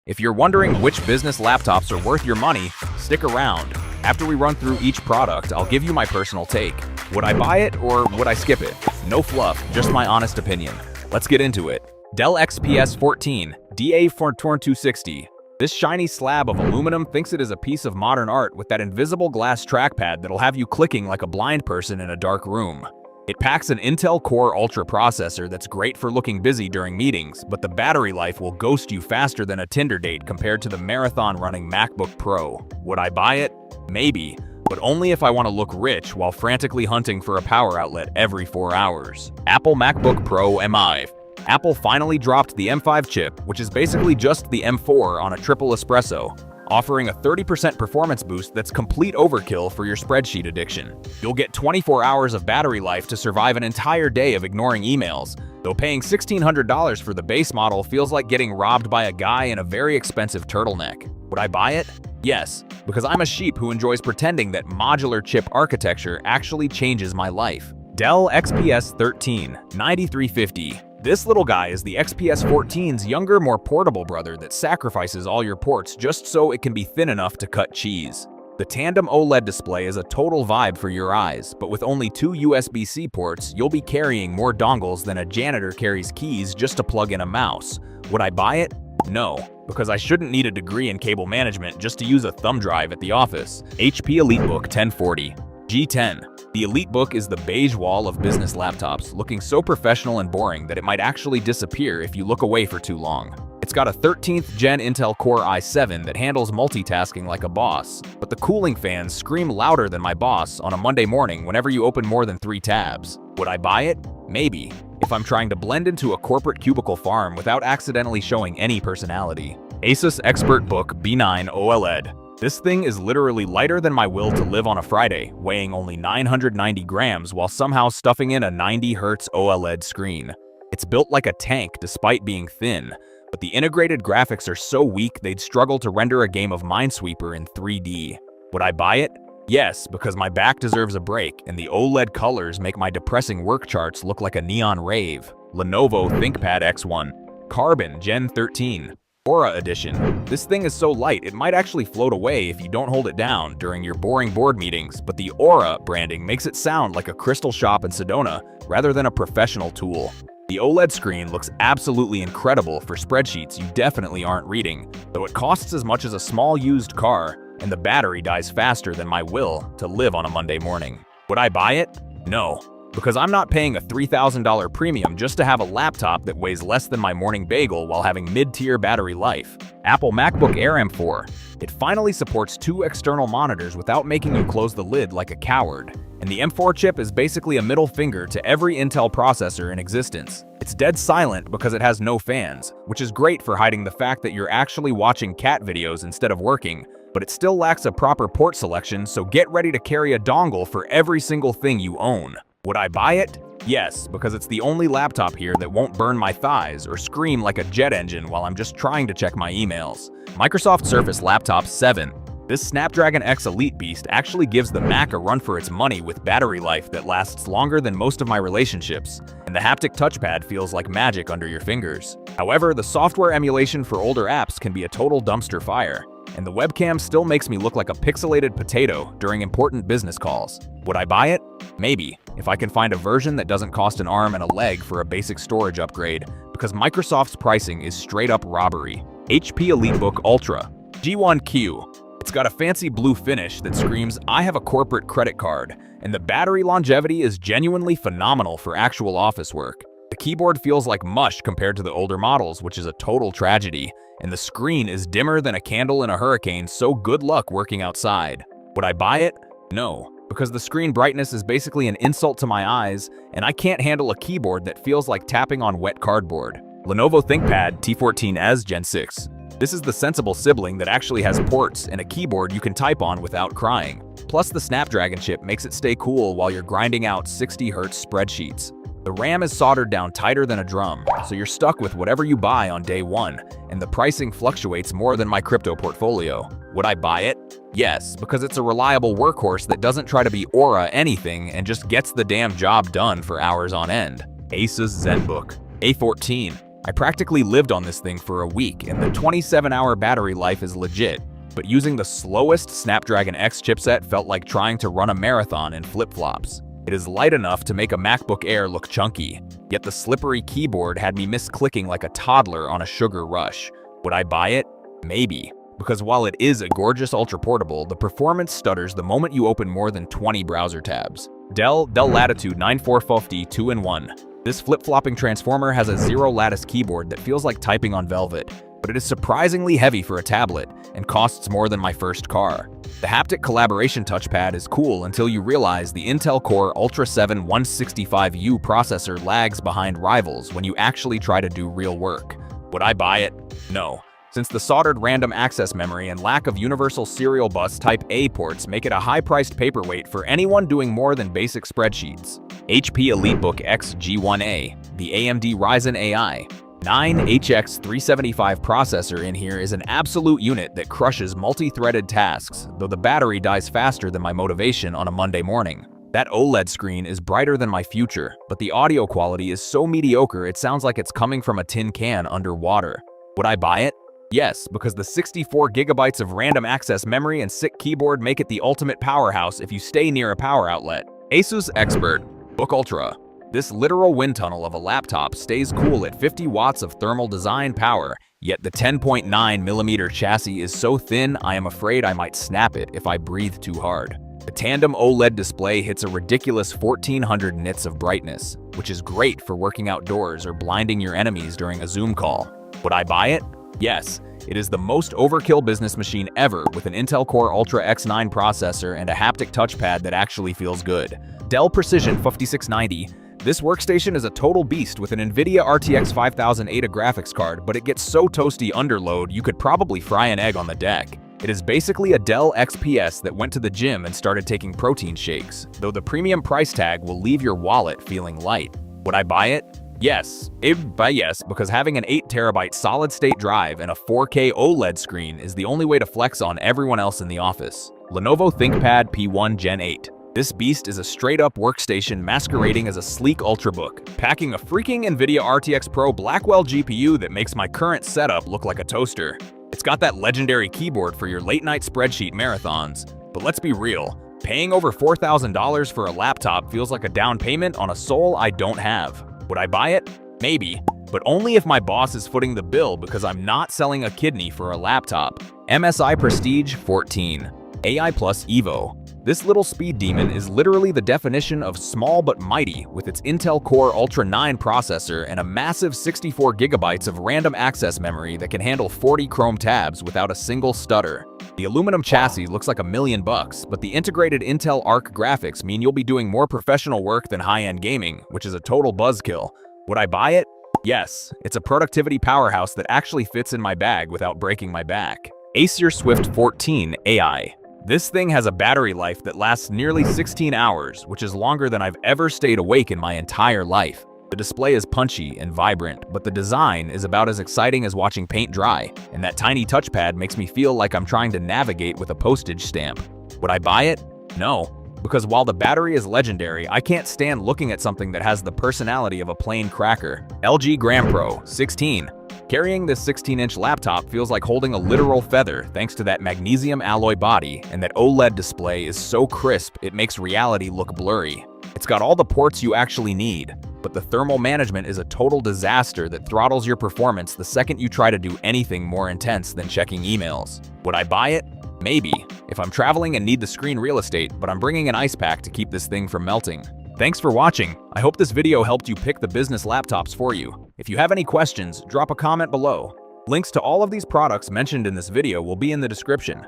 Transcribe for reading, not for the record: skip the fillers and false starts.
If you're wondering which business laptops are worth your money, stick around. After we run through each product, I'll give you my personal take. Would I buy it or would I skip it? No fluff, just my honest opinion. Let's get into it. Dell XPS 14 DA4260. This shiny slab of aluminum thinks it is a piece of modern art with that invisible glass trackpad that'll have you clicking like a blind person in a dark room. It packs an Intel Core Ultra processor that's great for looking busy during meetings, but the battery life will ghost you faster than a Tinder date compared to the marathon-running MacBook Pro. Would I buy it? Maybe, but only if I want to look rich while frantically hunting for a power outlet every 4 hours. Apple MacBook Pro M5. Apple finally dropped the M5 chip, which is basically just the M4 on a triple espresso, offering a 30% performance boost that's complete overkill for your spreadsheet addiction. You'll get 24 hours of battery life to survive an entire day of ignoring emails, though paying $1,600 for the base model feels like getting robbed by a guy in a very expensive turtleneck. Would I buy it? Yes, because I'm a sheep who enjoys pretending that modular chip architecture actually changes my life. Dell XPS 13 9350. This little guy is the XPS 14's younger, more portable brother that sacrifices all your ports just so it can be thin enough to cut cheese. The tandem OLED display is a total vibe for your eyes, but with only 2 USB-C ports, you'll be carrying more dongles than a janitor carries keys just to plug in a mouse. Would I buy it? No, because I shouldn't need a degree in cable management just to use a thumb drive at the office. HP EliteBook 1040 G10. The EliteBook is the beige wall of business laptops, looking so professional and boring that it might actually disappear if you look away for too long. It's got a 13th Gen Intel Core i7 that handles multitasking like a boss, but the cooling fans scream louder than my boss on a Monday morning whenever you open more than 3 tabs. Would I buy it? Maybe, if I'm trying to blend into a corporate cubicle farm without accidentally showing any personality. Asus ExpertBook B9 OLED. This thing is literally lighter than my will to live on a Friday, weighing only 990 grams while somehow stuffing in a 90Hz OLED screen. It's built like a tank despite being thin, but the integrated graphics are so weak they'd struggle to render a game of Minesweeper in 3D. Would I buy it? Yes, because my back deserves a break, and the OLED colors make my depressing work charts look like a neon rave. Lenovo ThinkPad X1 Carbon Gen 13 Aura Edition. This thing is so light it might actually float away if you don't hold it down during your boring board meetings, but the Aura branding makes it sound like a crystal shop in Sedona rather than a professional tool. The OLED screen looks absolutely incredible for spreadsheets you definitely aren't reading, though it costs as much as a small used car, and the battery dies faster than my will to live on a Monday morning. Would I buy it? No, because I'm not paying a $3,000 premium just to have a laptop that weighs less than my morning bagel while having mid-tier battery life. Apple MacBook Air M4. It finally supports 2 external monitors without making you close the lid like a coward. And the M4 chip is basically a middle finger to every Intel processor in existence. It's dead silent because it has no fans, which is great for hiding the fact that you're actually watching cat videos instead of working, but it still lacks a proper port selection, so get ready to carry a dongle for every single thing you own. Would I buy it? Yes, because it's the only laptop here that won't burn my thighs or scream like a jet engine while I'm just trying to check my emails. Microsoft Surface Laptop 7. This Snapdragon X Elite beast actually gives the Mac a run for its money with battery life that lasts longer than most of my relationships, and the haptic touchpad feels like magic under your fingers. However, the software emulation for older apps can be a total dumpster fire, and the webcam still makes me look like a pixelated potato during important business calls. Would I buy it? Maybe, if I can find a version that doesn't cost an arm and a leg for a basic storage upgrade, because Microsoft's pricing is straight up robbery. HP EliteBook Ultra G1Q. It's got a fancy blue finish that screams, "I have a corporate credit card," and the battery longevity is genuinely phenomenal for actual office work. The keyboard feels like mush compared to the older models, which is a total tragedy, and the screen is dimmer than a candle in a hurricane, so good luck working outside. Would I buy it? No, because the screen brightness is basically an insult to my eyes, and I can't handle a keyboard that feels like tapping on wet cardboard. Lenovo ThinkPad T14S Gen 6. This is the sensible sibling that actually has ports and a keyboard you can type on without crying. Plus, the Snapdragon chip makes it stay cool while you're grinding out 60Hz spreadsheets. The RAM is soldered down tighter than a drum, so you're stuck with whatever you buy on day one, and the pricing fluctuates more than my crypto portfolio. Would I buy it? Yes, because it's a reliable workhorse that doesn't try to be Aura anything and just gets the damn job done for hours on end. Asus ZenBook A14. I practically lived on this thing for a week, and the 27-hour battery life is legit. But using the slowest Snapdragon X chipset felt like trying to run a marathon in flip-flops. It is light enough to make a MacBook Air look chunky, yet the slippery keyboard had me misclicking like a toddler on a sugar rush. Would I buy it? Maybe. Because while it is a gorgeous ultra-portable, the performance stutters the moment you open more than 20 browser tabs. Dell Latitude 9450 2-in-1. This flip-flopping transformer has a zero-lattice keyboard that feels like typing on velvet, but it is surprisingly heavy for a tablet and costs more than my first car. The haptic collaboration touchpad is cool until you realize the Intel Core Ultra 7 165U processor lags behind rivals when you actually try to do real work. Would I buy it? No. Since the soldered random access memory and lack of universal serial bus Type A ports make it a high-priced paperweight for anyone doing more than basic spreadsheets. HP EliteBook X G1A, the AMD Ryzen AI 9HX375 processor in here is an absolute unit that crushes multi-threaded tasks, though the battery dies faster than my motivation on a Monday morning. That OLED screen is brighter than my future, but the audio quality is so mediocre it sounds like it's coming from a tin can underwater. Would I buy it? Yes, because the 64 gigabytes of random access memory and sick keyboard make it the ultimate powerhouse if you stay near a power outlet. Asus ExpertBook Ultra. This literal wind tunnel of a laptop stays cool at 50 watts of thermal design power, yet the 10.9mm chassis is so thin I am afraid I might snap it if I breathe too hard. The tandem OLED display hits a ridiculous 1400 nits of brightness, which is great for working outdoors or blinding your enemies during a Zoom call. Would I buy it? Yes. It is the most overkill business machine ever with an Intel Core Ultra X9 processor and a haptic touchpad that actually feels good. Dell Precision 5690. This workstation is a total beast with an NVIDIA RTX 5000 ADA graphics card, but it gets so toasty under load you could probably fry an egg on the deck. It is basically a Dell XPS that went to the gym and started taking protein shakes, though the premium price tag will leave your wallet feeling light. Would I buy it? Yes, because having an 8TB solid-state drive and a 4K OLED screen is the only way to flex on everyone else in the office. Lenovo ThinkPad P1 Gen 8. This beast is a straight-up workstation masquerading as a sleek ultrabook, packing a freaking NVIDIA RTX Pro Blackwell GPU that makes my current setup look like a toaster. It's got that legendary keyboard for your late-night spreadsheet marathons, but let's be real, paying over $4,000 for a laptop feels like a down payment on a soul I don't have. Would I buy it? Maybe, but only if my boss is footing the bill because I'm not selling a kidney for a laptop. MSI Prestige 14. AI Plus Evo. This little speed demon is literally the definition of small but mighty with its Intel Core Ultra 9 processor and a massive 64 gigabytes of random access memory that can handle 40 Chrome tabs without a single stutter. The aluminum chassis looks like $1 million, but the integrated Intel Arc graphics mean you'll be doing more professional work than high-end gaming, which is a total buzzkill. Would I buy it? Yes, it's a productivity powerhouse that actually fits in my bag without breaking my back. Acer Swift 14 AI. This thing has a battery life that lasts nearly 16 hours, which is longer than I've ever stayed awake in my entire life. The display is punchy and vibrant, but the design is about as exciting as watching paint dry, and that tiny touchpad makes me feel like I'm trying to navigate with a postage stamp. Would I buy it? No, because while the battery is legendary, I can't stand looking at something that has the personality of a plain cracker. LG Gram Pro 16. Carrying this 16-inch laptop feels like holding a literal feather thanks to that magnesium alloy body, and that OLED display is so crisp it makes reality look blurry. It's got all the ports you actually need, but the thermal management is a total disaster that throttles your performance the second you try to do anything more intense than checking emails. Would I buy it? Maybe, if I'm traveling and need the screen real estate, but I'm bringing an ice pack to keep this thing from melting. Thanks for watching. I hope this video helped you pick the business laptops for you. If you have any questions, drop a comment below. Links to all of these products mentioned in this video will be in the description.